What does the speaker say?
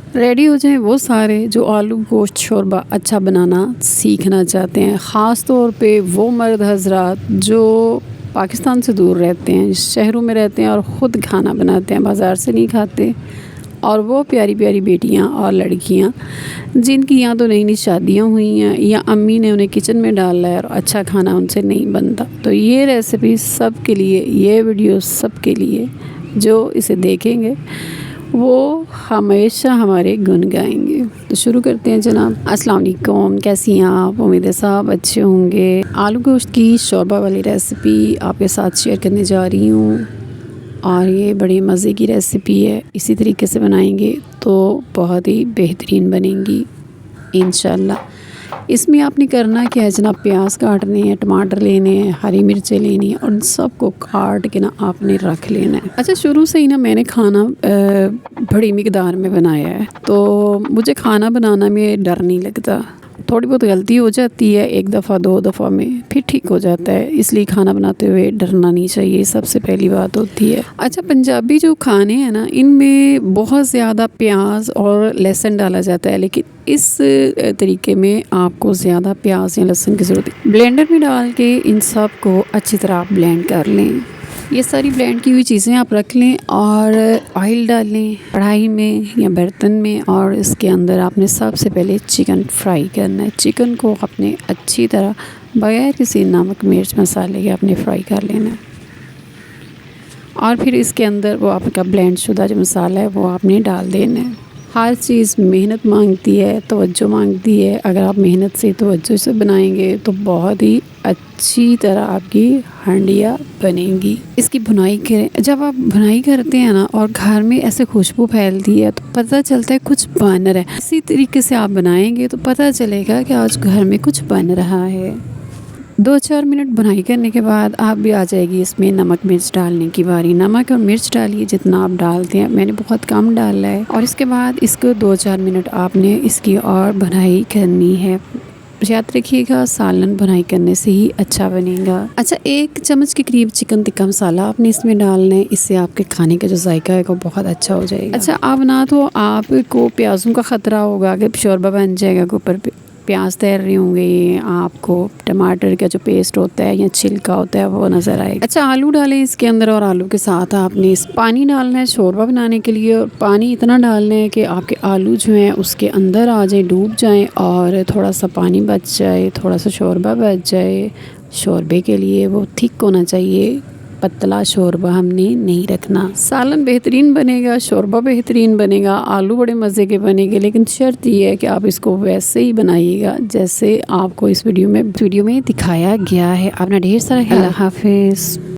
Ready हो जाएं वो सारे जो आलू गोश्त शोरबा अच्छा बनाना सीखना चाहते हैं। ख़ास तौर पे वो मर्द हज़रात जो पाकिस्तान से दूर रहते हैं, शहरों में रहते हैं और ख़ुद खाना बनाते हैं, बाज़ार से नहीं खाते। और वो प्यारी प्यारी बेटियां और लड़कियां जिनकी या तो नई नई शादियां हुई हैं या अम्मी ने उन्हें किचन में डाला है और अच्छा खाना उनसे नहीं बनता, तो ये रेसिपी सब के लिए, ये वीडियो सब के लिए जो इसे देखेंगे वो हमेशा हमारे गुन गाएंगे। तो शुरू करते हैं जनाब। अस्सलाम वालेकुम, कैसी हैं आप? उम्मीद है सब अच्छे होंगे। आलू गोश्त की शोरबा वाली रेसिपी आपके साथ शेयर करने जा रही हूँ और ये बड़ी मज़े की रेसिपी है। इसी तरीके से बनाएंगे तो बहुत ही बेहतरीन बनेंगी इंशाल्लाह। इसमें आपने करना क्या है जनाब, प्याज काटने हैं, टमाटर लेने हैं, हरी मिर्चें लेनी है और उन सबको काट के ना आपने रख लेना है। अच्छा, शुरू से ही ना मैंने खाना बड़ी मिकदार में बनाया है, तो मुझे खाना बनाना में डर नहीं लगता। थोड़ी बहुत गलती हो जाती है, एक दफ़ा दो दफ़ा में, फिर ठीक हो जाता है। इसलिए खाना बनाते हुए डरना नहीं चाहिए, सबसे पहली बात होती है। अच्छा, पंजाबी जो खाने हैं ना, इनमें बहुत ज़्यादा प्याज और लहसुन डाला जाता है, लेकिन इस तरीके में आपको ज़्यादा प्याज या लहसुन की ज़रूरत है। ब्लेंडर में डाल के इन सब को अच्छी तरह ब्लेंड कर लें। ये सारी ब्लेंड की हुई चीज़ें आप रख लें और ऑयल डालें कढ़ाई में या बर्तन में, और इसके अंदर आपने सबसे पहले चिकन फ्राई करना है। चिकन को आपने अच्छी तरह बगैर किसी नमक मिर्च मसाले के आपने फ्राई कर लेना है और फिर इसके अंदर वो आपका ब्लेंड शुदा जो मसाला है वो आपने डाल देना है। हर चीज़ मेहनत मांगती है, तवज्जो मांगती है। अगर आप मेहनत से तवज्जो से बनाएंगे तो बहुत ही अच्छी तरह आपकी हांडिया बनेंगी। इसकी भुनाई करें। जब आप भुनाई करते हैं ना और घर में ऐसे खुशबू फैलती है तो पता चलता है कुछ बन रहा है। इसी तरीके से आप बनाएंगे तो पता चलेगा कि आज घर में कुछ बन रहा है। 2-4 मिनट भुनाई करने के बाद आप भी आ जाएगी इसमें नमक मिर्च डालने की बारी। नमक और मिर्च डालिए जितना आप डालते हैं, मैंने बहुत कम डाला है। और इसके बाद इसको 2-4 मिनट आपने इसकी और भुनाई करनी है। याद रखिएगा, सालन भुनाई करने से ही अच्छा बनेगा। अच्छा, 1 चम्मच के करीब चिकन टिक्का मसाला आपने इसमें डालना है। इससे आपके खाने का जो जायका है वो बहुत अच्छा हो जाएगा। अच्छा, अब ना तो आपको प्याज़ों का ख़तरा होगा कि शोरबा बन जाएगा के ऊपर प्याज तैर रहे होंगे, आपको टमाटर का जो पेस्ट होता है या छिलका होता है वो नज़र आएगा। अच्छा, आलू डालें इसके अंदर और आलू के साथ आपने इस पानी डालना है शोरबा बनाने के लिए। और पानी इतना डालना है कि आपके आलू जो हैं उसके अंदर आ जाए, डूब जाएं और थोड़ा सा पानी बच जाए, थोड़ा सा शोरबा बच जाए। शोरबे के लिए वो थिक होना चाहिए, पतला शोरबा हमने नहीं रखना। सालन बेहतरीन बनेगा, शोरबा बेहतरीन बनेगा, आलू बड़े मज़े के बनेंगे, लेकिन शर्त ये है कि आप इसको वैसे ही बनाइएगा जैसे आपको इस वीडियो में दिखाया गया है। आपने ढेर सारा। अल्लाह हाफिज़।